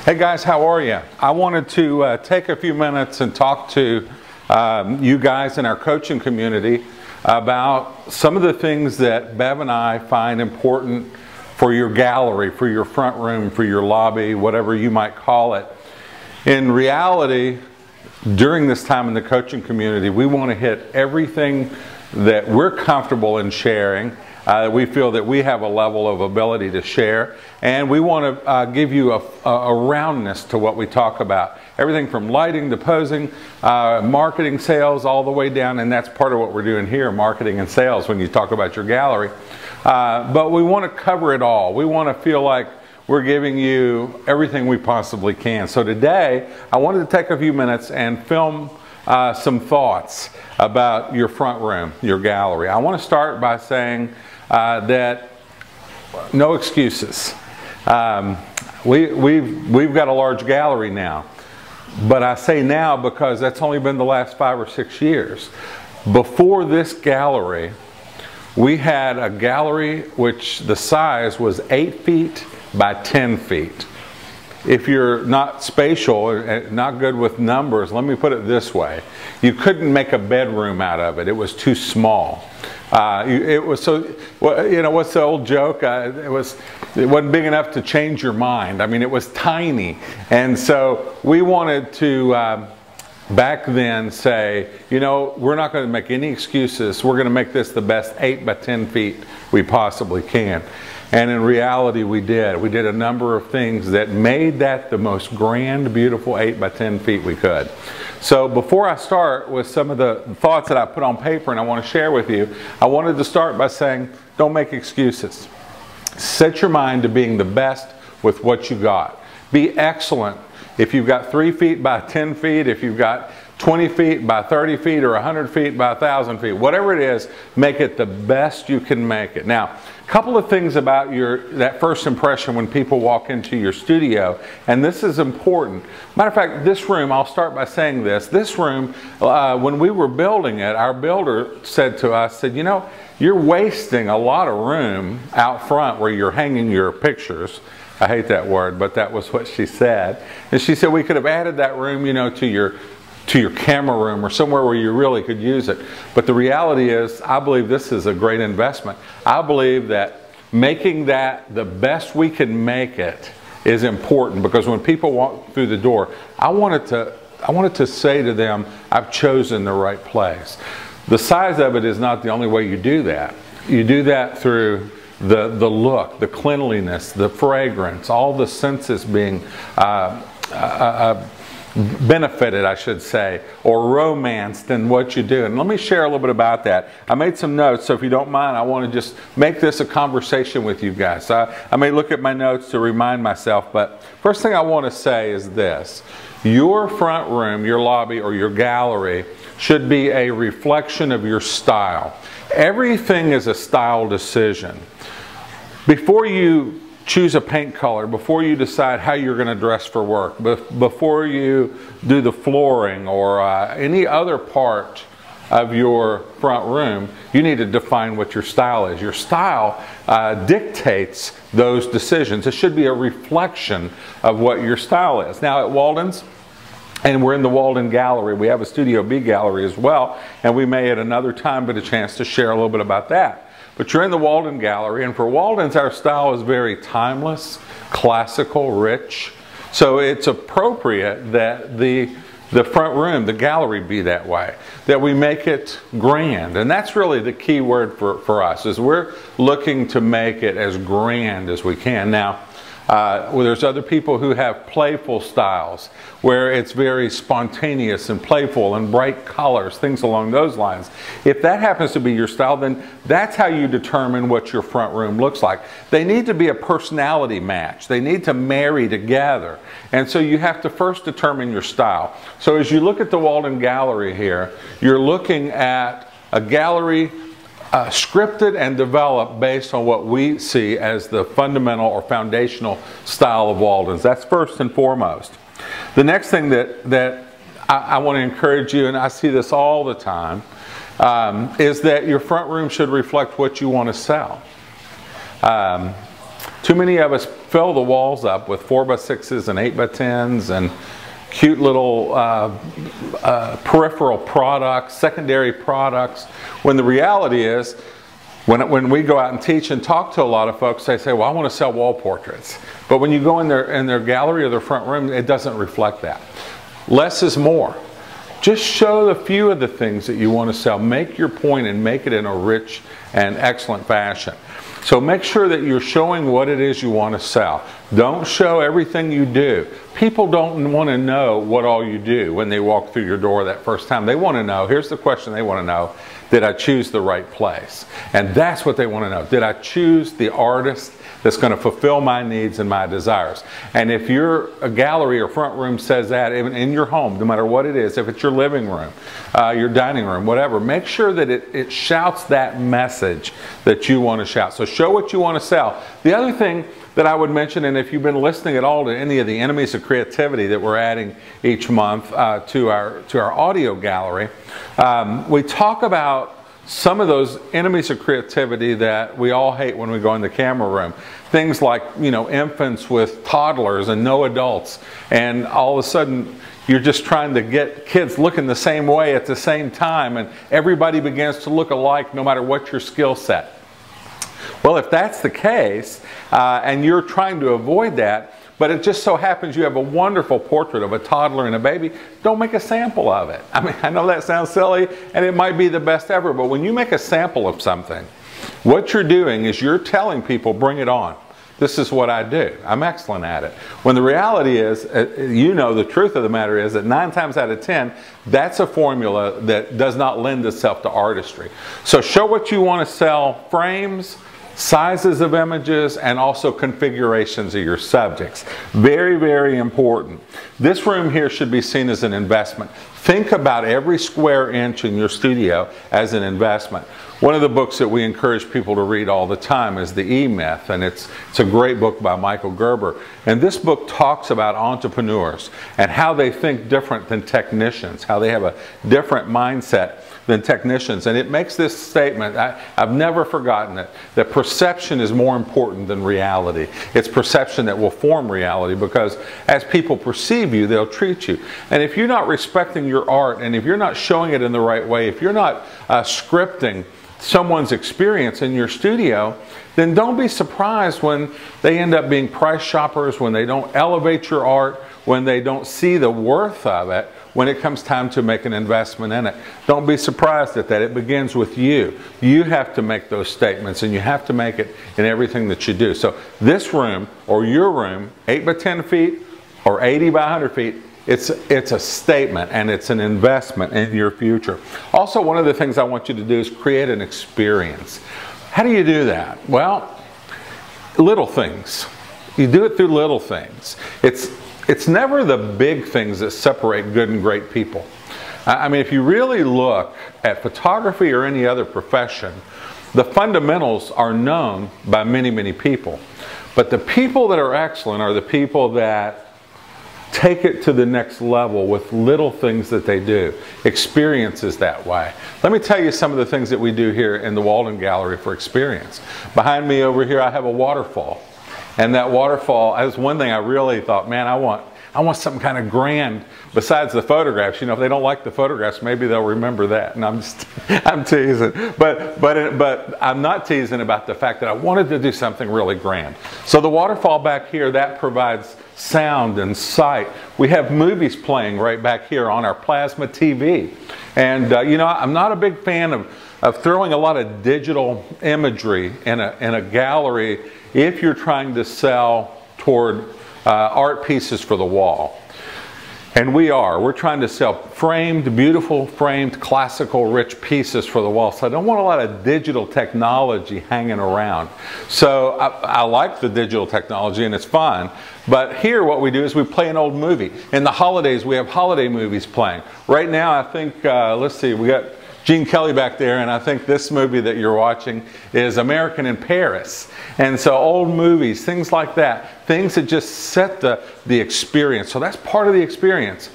Hey guys, how are you? I wanted to take a few minutes and talk to you guys in our coaching community about some of the things that Bev and I find important for your gallery, for your front room, for your lobby, whatever you might call it. In reality, during this time in the coaching community, we want to hit everything that we're comfortable in sharing. We feel that we have a level of ability to share, and we want to give you a roundness to what we talk about. Everything from lighting to posing, marketing, sales, all the way down, and that's part of what we're doing here, marketing and sales, when you talk about your gallery. But we want to cover it all. We want to feel like we're giving you everything we possibly can. So today, I wanted to take a few minutes and film some thoughts about your front room, your gallery. I want to start by saying that no excuses. We've got a large gallery now, but I say now because that's only been the last 5 or 6 years. Before this gallery, we had a gallery which the size was 8 feet by 10 feet. If you're not spatial, not good with numbers, let me put it this way. You couldn't make a bedroom out of it. It was too small. It was so, you know, what's the old joke? It wasn't big enough to change your mind. I mean, it was tiny. And so we wanted to, back then, say, you know, we're not going to make any excuses. We're going to make this the best 8 by 10 feet we possibly can. And in reality, we did. We did a number of things that made that the most grand, beautiful 8 by 10 feet we could. So before I start with some of the thoughts that I put on paper and I want to share with you, I wanted to start by saying, don't make excuses. Set your mind to being the best with what you got. Be excellent. If you've got 3 feet by 10 feet, if you've got 20 feet by 30 feet or 100 feet by 1,000 feet, whatever it is, make it the best you can make it. Now, a couple of things about that first impression when people walk into your studio, and this is important. Matter of fact, this room, I'll start by saying this. This room, when we were building it, our builder said to us, you know, you're wasting a lot of room out front where you're hanging your pictures. I hate that word, but that was what she said. And she said we could have added that room, you know, to your camera room or somewhere where you really could use it. But the reality is, I believe this is a great investment. I believe that making that the best we can make it is important, because when people walk through the door, I wanted to say to them, I've chosen the right place. The size of it is not the only way you do that. You do that through the look, the cleanliness, the fragrance, all the senses being benefited, I should say, or romanced in what you do. And let me share a little bit about that. I made some notes, so if you don't mind, I want to just make this a conversation with you guys. I may look at my notes to remind myself, but first thing I want to say is this. Your front room, your lobby, or your gallery should be a reflection of your style. Everything is a style decision. Before you choose a paint color, before you decide how you're going to dress for work, before you do the flooring or any other part of your front room, you need to define what your style is. Your style dictates those decisions. It should be a reflection of what your style is. Now at Walden's, and we're in the Walden Gallery, we have a Studio B gallery as well, and we may at another time get a chance to share a little bit about that. But you're in the Walden Gallery, and for Walden's, our style is very timeless, classical, rich. So it's appropriate that the front room, the gallery, be that way, that we make it grand. And that's really the key word for us, is we're looking to make it as grand as we can. Now, there's other people who have playful styles where it's very spontaneous and playful and bright colors, things along those lines. If that happens to be your style, then that's how you determine what your front room looks like. They need to be a personality match. They need to marry together. And so you have to first determine your style. So as you look at the Walden Gallery here, you're looking at a gallery scripted and developed based on what we see as the fundamental or foundational style of Walden's. That's first and foremost. The next thing that I want to encourage you, and I see this all the time, is that your front room should reflect what you want to sell. Too many of us fill the walls up with 4x6s and 8x10s and cute little peripheral products, secondary products, when the reality is, when we go out and teach and talk to a lot of folks, they say, well, I want to sell wall portraits. But when you go in their gallery or their front room, it doesn't reflect that. Less is more. Just show a few of the things that you want to sell. Make your point and make it in a rich and excellent fashion. So make sure that you're showing what it is you want to sell. Don't show everything you do. People don't want to know what all you do when they walk through your door that first time. They want to know, here's the question they want to know, did I choose the right place? And that's what they want to know. Did I choose the artist that's going to fulfill my needs and my desires? And if your gallery or front room says that, even in your home, no matter what it is, if it's your living room, your dining room, whatever, make sure that it shouts that message that you want to shout. So show what you want to sell. The other thing that I would mention, and if you've been listening at all to any of the Enemies of Creativity that we're adding each month to our audio gallery, we talk about some of those enemies of creativity that we all hate when we go in the camera room. Things like, you know, infants with toddlers and no adults, and all of a sudden you're just trying to get kids looking the same way at the same time, and everybody begins to look alike no matter what your skill set. Well, if that's the case, and you're trying to avoid that, but it just so happens you have a wonderful portrait of a toddler and a baby, don't make a sample of it. I mean, I know that sounds silly, and it might be the best ever, but when you make a sample of something, what you're doing is you're telling people, bring it on. This is what I do. I'm excellent at it. When the reality is, you know, the truth of the matter is that 9 times out of 10, that's a formula that does not lend itself to artistry. So show what you want to sell: frames, sizes of images, and also configurations of your subjects. Very, very important. This room here should be seen as an investment. Think about every square inch in your studio as an investment. One of the books that we encourage people to read all the time is The E-Myth, and it's a great book by Michael Gerber. And this book talks about entrepreneurs and how they think different than technicians, how they have a different mindset than technicians. And it makes this statement, I've never forgotten it, that perception is more important than reality. It's perception that will form reality, because as people perceive you, they'll treat you. And if you're not respecting your art, and if you're not showing it in the right way, if you're not scripting someone's experience in your studio, then don't be surprised when they end up being price shoppers, when they don't elevate your art, when they don't see the worth of it when it comes time to make an investment in it. Don't be surprised at that. It begins with you. You have to make those statements, and you have to make it in everything that you do. So this room, or your room, 8 by 10 feet or 80 by 100 feet, it's a statement, and it's an investment in your future. Also, one of the things I want you to do is create an experience. How do you do that? Well, little things. You do it through little things. It's never the big things that separate good and great people. I mean, if you really look at photography or any other profession, the fundamentals are known by many, many people. But the people that are excellent are the people that take it to the next level with little things that they do. Experiences that way. Let me tell you some of the things that we do here in the Walden Gallery for experience. Behind me over here I have a waterfall. And that waterfall, that was one thing I really thought, man, I want something kind of grand besides the photographs. You know, if they don't like the photographs, maybe they'll remember that. And I'm teasing. But I'm not teasing about the fact that I wanted to do something really grand. So the waterfall back here, that provides sound and sight. We have movies playing right back here on our plasma TV. And you know, I'm not a big fan of throwing a lot of digital imagery in a gallery if you're trying to sell toward art pieces for the wall. And we're trying to sell framed, beautiful framed, classical, rich pieces for the wall. So I don't want a lot of digital technology hanging around. So I like the digital technology, and it's fun. But here what we do is we play an old movie. In the holidays, we have holiday movies playing. Right now, I think, let's see, we got Gene Kelly back there, and I think this movie that you're watching is American in Paris. And so old movies, things like that, things that just set the experience. So that's part of the experience.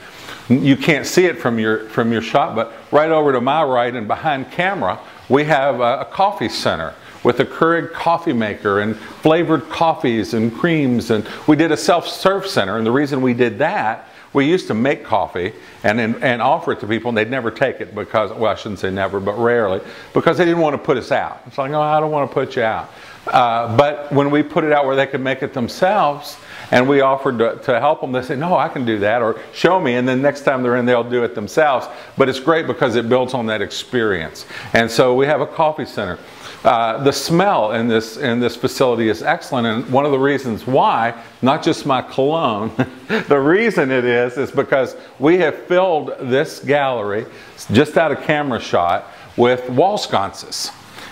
You can't see it from your shot, but right over to my right and behind camera, we have a coffee center with a Keurig coffee maker and flavored coffees and creams. And we did a self-serve center, and the reason we did that, we used to make coffee and offer it to people, and they'd never take it because, well, I shouldn't say never, but rarely, because they didn't want to put us out. It's like, no, I don't want to put you out. But when we put it out where they could make it themselves, and we offered to help them, they said, no, I can do that, or show me, and then next time they're in, they'll do it themselves. But it's great because it builds on that experience. And so we have a coffee center. The smell in this facility is excellent, and one of the reasons why, not just my cologne, the reason it is because we have filled this gallery, just out of camera shot, with wall sconces.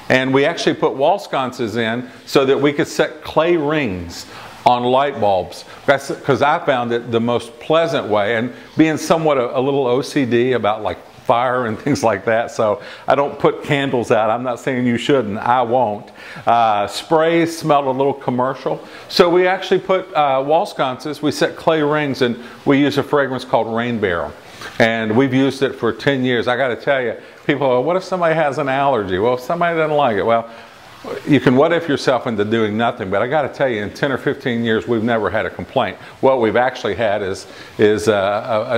And we actually put wall sconces in so that we could set clay rings on light bulbs, because I found it the most pleasant way, and being somewhat a little OCD about like fire and things like that, so I don't put candles out. I'm not saying you shouldn't, I won't. Sprays smelled a little commercial, so we actually put wall sconces, we set clay rings, and we use a fragrance called Rain Barrel. And we've used it for 10 years. I got to tell you, people are, what if somebody has an allergy? Well, if somebody doesn't like it, well, you can what if yourself into doing nothing, but I got to tell you, in 10 or 15 years, we've never had a complaint. What we've actually had is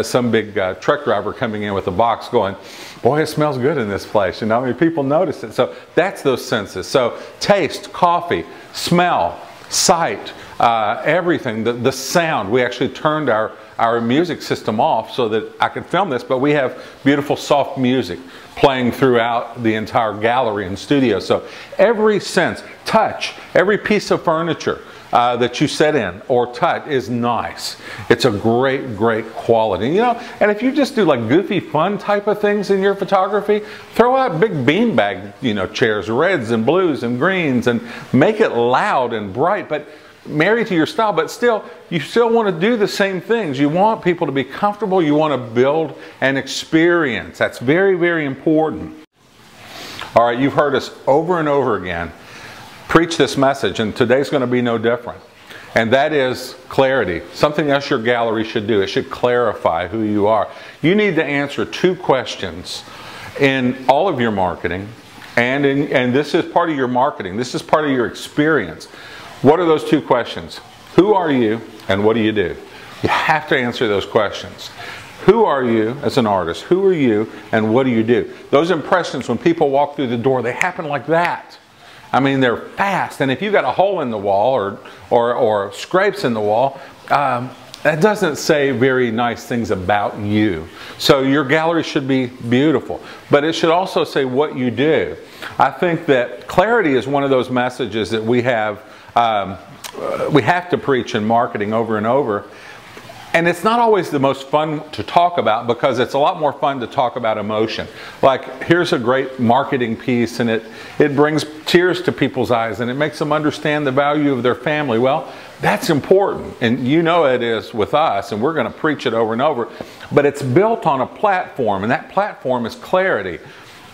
some big truck driver coming in with a box going, boy, it smells good in this place. You know, I mean, people notice it. So that's those senses. So taste, coffee, smell, sight, everything, the sound. We actually turned our music system off so that I could film this, but we have beautiful soft music playing throughout the entire gallery and studio. So every sense, touch, every piece of furniture that you sit in or touch is nice. It's a great, great quality. You know, and if you just do like goofy, fun type of things in your photography, throw out big beanbag, you know, chairs, reds and blues and greens, and make it loud and bright, but married to your style, but still, you still want to do the same things. You want people to be comfortable. You want to build an experience. That's very, very important. All right, you've heard us over and over again preach this message, and today's going to be no different. And that is clarity. Something else your gallery should do. It should clarify who you are. You need to answer 2 questions in all of your marketing, and this is part of your marketing. This is part of your experience. What are those 2 questions? Who are you and what do you do? You have to answer those questions. Who are you as an artist? Who are you and what do you do? Those impressions, when people walk through the door, they happen like that. I mean, they're fast. And if you've got a hole in the wall or scrapes in the wall, that doesn't say very nice things about you. So your gallery should be beautiful, but it should also say what you do. I think that clarity is one of those messages that we have to preach in marketing over and over. And it's not always the most fun to talk about, because it's a lot more fun to talk about emotion. Like, here's a great marketing piece, and it brings tears to people's eyes, and it makes them understand the value of their family. Well, that's important, and you know it is with us, and we're going to preach it over and over. But it's built on a platform, and that platform is clarity.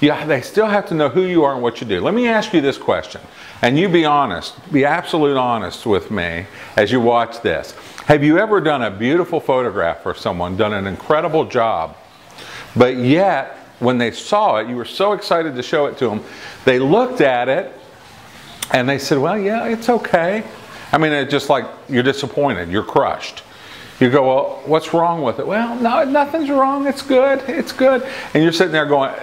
Yeah, they still have to know who you are and what you do. Let me ask you this question, and you be honest, be absolute honest with me as you watch this. Have you ever done a beautiful photograph for someone, done an incredible job, but yet when they saw it, you were so excited to show it to them, they looked at it and they said, well, yeah, it's okay. I mean, it's just like you're disappointed, you're crushed. You go, well, what's wrong with it? Well, no, nothing's wrong. It's good. It's good. And you're sitting there going,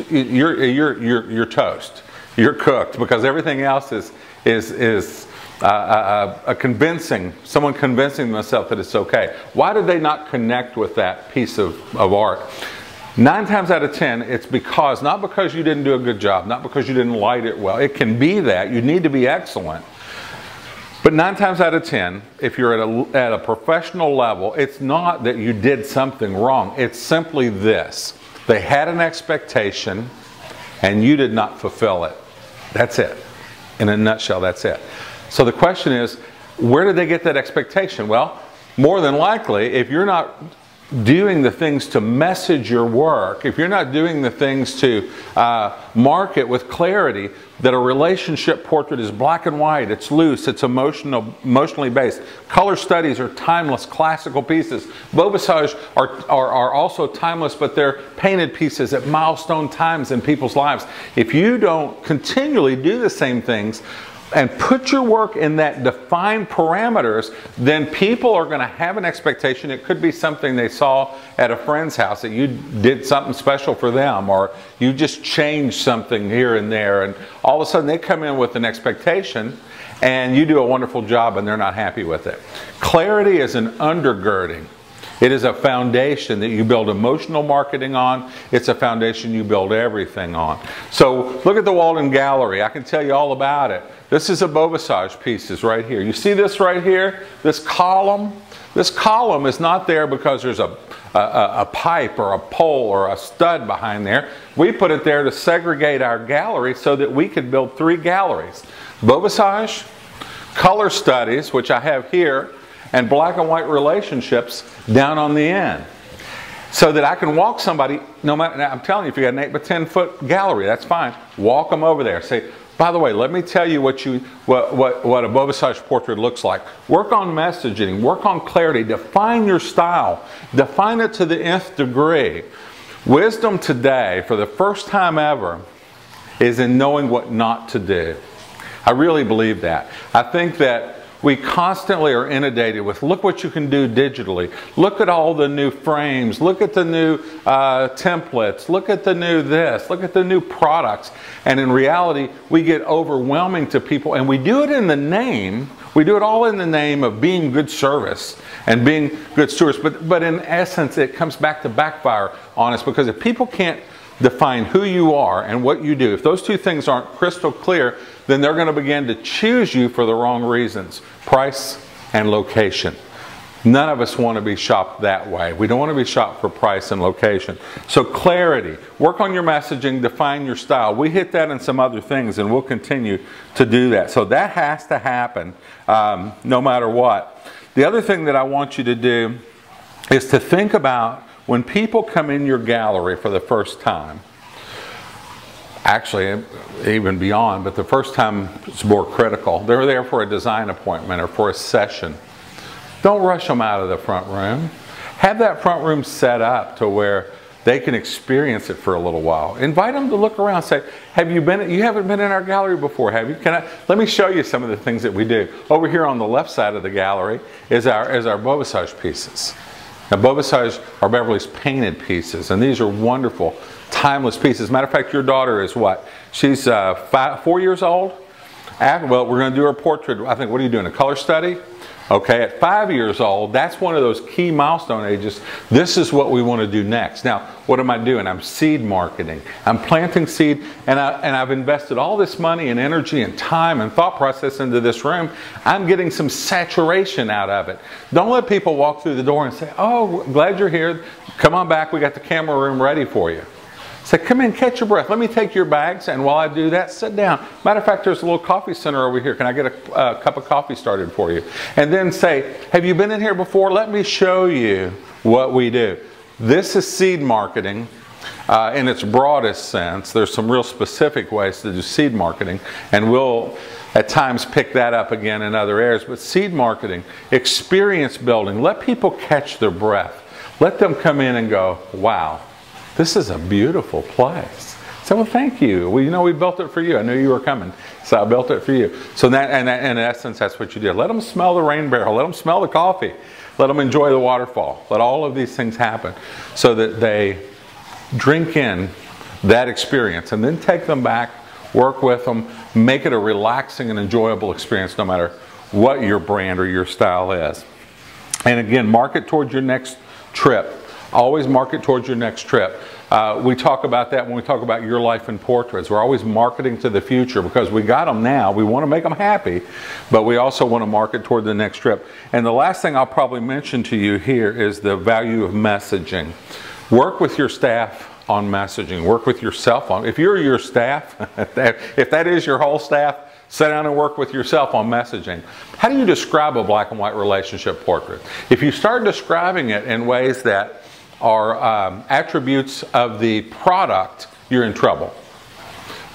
you're toast. You're cooked, because everything else is someone convincing themselves that it's okay. Why did they not connect with that piece of art? 9 times out of 10, it's because, not because you didn't do a good job, not because you didn't light it well. It can be that. You need to be excellent. But 9 times out of 10, if you're at a professional level, it's not that you did something wrong. It's simply this. They had an expectation and you did not fulfill it. That's it. In a nutshell, that's it. So the question is, where did they get that expectation? Well, more than likely, if you're not doing the things to message your work, if you're not doing the things to market with clarity, that a relationship portrait is black and white, it's loose, it's emotionally based. Color studies are timeless, classical pieces. Beau Visage are also timeless, but they're painted pieces at milestone times in people's lives. If you don't continually do the same things, and put your work in that defined parameters, then people are going to have an expectation. It could be something they saw at a friend's house, that you did something special for them, or you just changed something here and there, and all of a sudden they come in with an expectation and you do a wonderful job and they're not happy with it. Clarity is an undergirding. It is a foundation that you build emotional marketing on. It's a foundation you build everything on. So look at the Walden Gallery. I can tell you all about it. This is a Beau Visage pieces right here. You see this right here? This column? This column is not there because there's a pipe or a pole or a stud behind there. We put it there to segregate our gallery so that we could build 3 galleries. Beau Visage, color studies, which I have here, and black and white relationships down on the end. So that I can walk somebody, no matter, I'm telling you, if you got an 8 by 10 foot gallery, that's fine. Walk them over there. Say, by the way, let me tell you what a Beau Visage portrait looks like. Work on messaging, work on clarity, define your style, define it to the nth degree. Wisdom today, for the first time ever, is in knowing what not to do. I really believe that. I think that we constantly are inundated with, look what you can do digitally. Look at all the new frames. Look at the new templates. Look at the new this. Look at the new products. And in reality, we get overwhelming to people, and we do it in the name. We do it all in the name of being good service and being good stewards. But in essence, it comes back to backfire on us, because if people can't define who you are and what you do, if those two things aren't crystal clear, then they're going to begin to choose you for the wrong reasons. Price and location. None of us want to be shopped that way. We don't want to be shopped for price and location. So clarity. Work on your messaging, define your style. We hit that in some other things, and we'll continue to do that. So that has to happen no matter what. The other thing that I want you to do is to think about when people come in your gallery for the first time. Actually, even beyond, but the first time is more critical. They're there for a design appointment or for a session. Don't rush them out of the front room. Have that front room set up to where they can experience it for a little while. Invite them to look around. Say, you haven't been in our gallery before, have you? Let me show you some of the things that we do. Over here on the left side of the gallery is our Beau Visage pieces. Now, Beau Visage are Beverly's painted pieces, and these are wonderful, timeless pieces. Matter of fact, your daughter is what? She's 4 years old? Well, we're going to do her portrait. I think, what are you doing, a color study? Okay, at 5 years old, that's one of those key milestone ages. This is what we want to do next. Now, what am I doing? I'm seed marketing. I'm planting seed, and I've invested all this money and energy and time and thought process into this room. I'm getting some saturation out of it. Don't let people walk through the door and say, oh, glad you're here. Come on back. We got the camera room ready for you. Say, come in, catch your breath. Let me take your bags, and while I do that, sit down. Matter of fact, there's a little coffee center over here. Can I get a cup of coffee started for you? And then say, have you been in here before? Let me show you what we do. This is seed marketing in its broadest sense. There's some real specific ways to do seed marketing, and we'll at times pick that up again in other areas. But seed marketing, experience building, let people catch their breath. Let them come in and go, wow. This is a beautiful place. So, well, thank you. Well, you know, we built it for you. I knew you were coming, so I built it for you. So in essence, that's what you did. Let them smell the rain barrel. Let them smell the coffee. Let them enjoy the waterfall. Let all of these things happen so that they drink in that experience, and then take them back, work with them, make it a relaxing and enjoyable experience no matter what your brand or your style is. And again, market towards your next trip. Always market towards your next trip. We talk about that when we talk about your life in portraits. We're always marketing to the future because we got them now. We want to make them happy, but we also want to market toward the next trip. And the last thing I'll probably mention to you here is the value of messaging. Work with your staff on messaging. Work with yourself on. If you're your staff, if that is your whole staff, sit down and work with yourself on messaging. How do you describe a black and white relationship portrait? If you start describing it in ways that are attributes of the product, you're in trouble.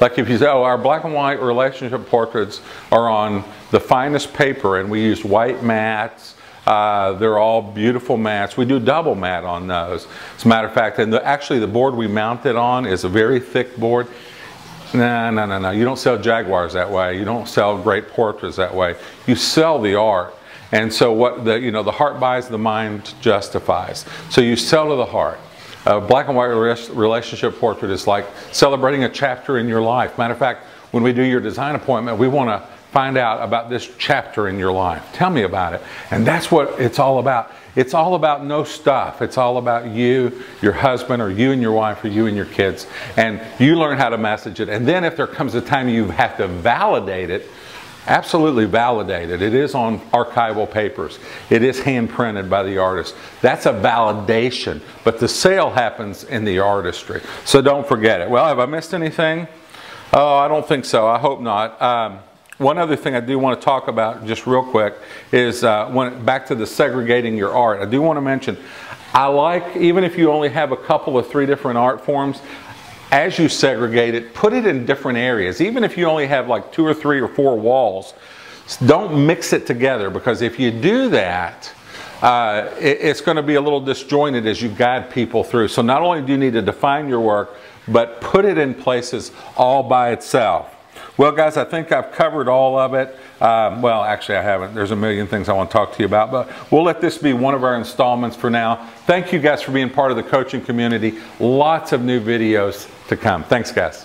Like if you say, oh, our black and white relationship portraits are on the finest paper and we use white mats, they're all beautiful mats. We do double mat on those. As a matter of fact, and actually the board we mount it on is a very thick board. No. You don't sell Jaguars that way. You don't sell great portraits that way. You sell the art. And so what the heart buys, the mind justifies. So you sell to the heart. A black and white relationship portrait is like celebrating a chapter in your life. Matter of fact, when we do your design appointment, we want to find out about this chapter in your life. Tell me about it. And that's what it's all about. It's all about no stuff. It's all about you, your husband, or you and your wife, or you and your kids. And you learn how to message it. And then if there comes a time you have to validate it, absolutely validate it. It is on archival papers. It is hand printed by the artist. That's a validation. But the sale happens in the artistry. So don't forget it. Well, have I missed anything? Oh, I don't think so. I hope not. One other thing I do want to talk about just real quick is back to the segregating your art. I do want to mention, I like, even if you only have a couple of 3 different art forms, as you segregate it, put it in different areas. Even if you only have like 2 or 3 or 4 walls, don't mix it together, because if you do that, it's going to be a little disjointed as you guide people through. So not only do you need to define your work, but put it in places all by itself. Well, guys, I think I've covered all of it. Well, actually, I haven't. There's a million things I want to talk to you about, but we'll let this be one of our installments for now. Thank you guys for being part of the coaching community. Lots of new videos to come. Thanks, guys.